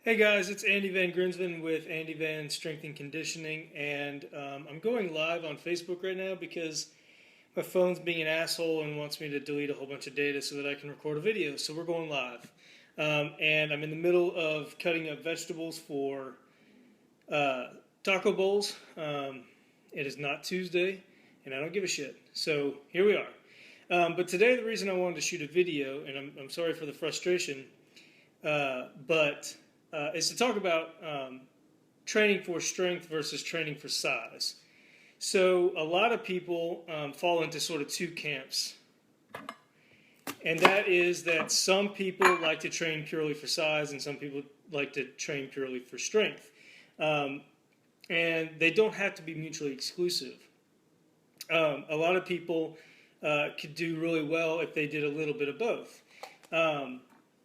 Hey guys, it's Andy Van Grinsven with Andy Van Strength and Conditioning, and I'm going live on Facebook right now because my phone's being an asshole and wants me to delete a whole bunch of data so that I can record a video. So we're going live, and I'm in the middle of cutting up vegetables for taco bowls. It is not Tuesday, and I don't give a shit. So here we are. But today, the reason I wanted to shoot a video, and I'm sorry for the frustration, but is to talk about training for strength versus training for size. So a lot of people fall into sort of two camps, and that is that some people like to train purely for size and some people like to train purely for strength. And they don't have to be mutually exclusive. A lot of people could do really well if they did a little bit of both.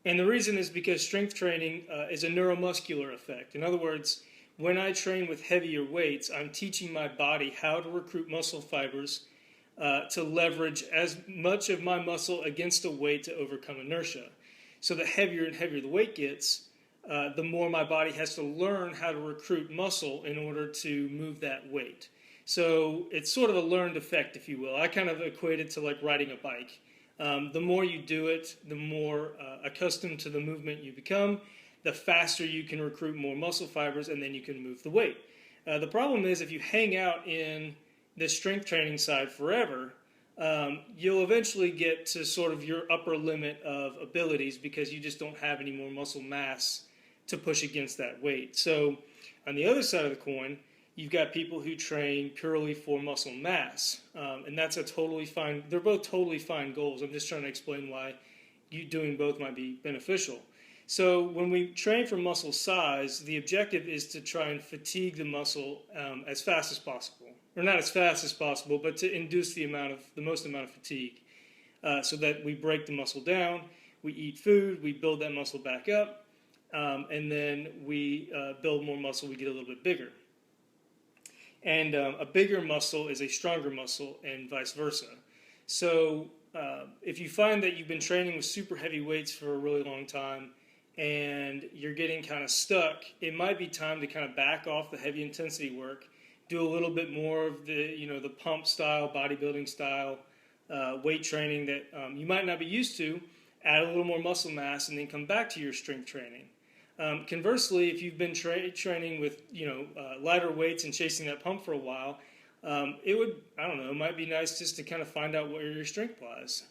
And the reason is because strength training is a neuromuscular effect. In other words, when I train with heavier weights, I'm teaching my body how to recruit muscle fibers to leverage as much of my muscle against a weight to overcome inertia. So the heavier and heavier the weight gets, the more my body has to learn how to recruit muscle in order to move that weight. So it's sort of a learned effect, if you will. I kind of equate it to like riding a bike. The more you do it, the more accustomed to the movement you become, the faster you can recruit more muscle fibers, and then you can move the weight. The problem is if you hang out in the strength training side forever, you'll eventually get to sort of your upper limit of abilities because you just don't have any more muscle mass to push against that weight. So on the other side of the coin, you've got people who train purely for muscle mass, and that's a totally fine. They're both totally fine goals. I'm just trying to explain why you doing both might be beneficial. So when we train for muscle size, the objective is to try and fatigue the muscle as fast as possible, or not as fast as possible, but to induce the most amount of fatigue, so that we break the muscle down, we eat food, we build that muscle back up, and then we build more muscle. We get a little bit bigger. And a bigger muscle is a stronger muscle, and vice versa. So if you find that you've been training with super heavy weights for a really long time and you're getting kind of stuck, it might be time to kind of back off the heavy intensity work, do a little bit more of the pump style, bodybuilding style weight training that you might not be used to, add a little more muscle mass, and then come back to your strength training. Conversely, if you've been training with lighter weights and chasing that pump for a while, it might be nice just to kind of find out where your strength lies.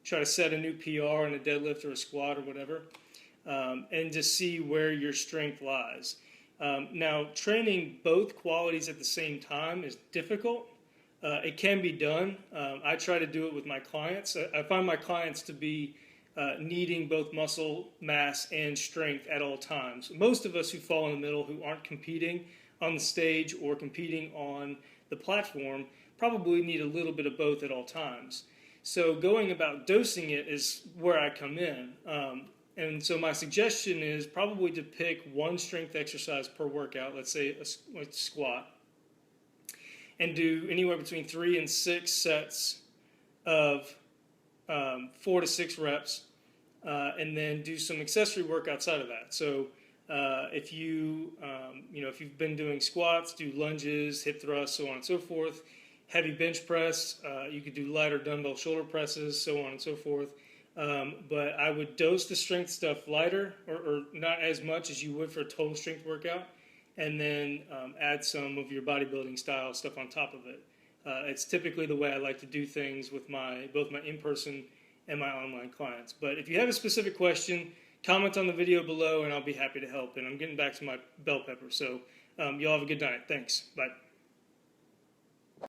Try to set a new PR in a deadlift or a squat or whatever, and just see where your strength lies. Now, training both qualities at the same time is difficult. It can be done. I try to do it with my clients. I find my clients to be needing both muscle mass and strength at all times. Most of us who fall in the middle, who aren't competing on the stage or competing on the platform, probably need a little bit of both at all times. So going about dosing it is where I come in. And so my suggestion is probably to pick one strength exercise per workout, let's say a squat, and do anywhere between 3 and 6 sets of 4 to 6 reps, and then do some accessory work outside of that. So if you've been doing squats, do lunges, hip thrusts, so on and so forth. Heavy bench press, you could do lighter dumbbell shoulder presses, so on and so forth. But I would dose the strength stuff lighter, or not as much as you would for a total strength workout, and then add some of your bodybuilding style stuff on top of it. It's typically the way I like to do things with both my in-person and my online clients. But if you have a specific question, comment on the video below and I'll be happy to help. And I'm getting back to my bell pepper. So y'all have a good night. Thanks. Bye.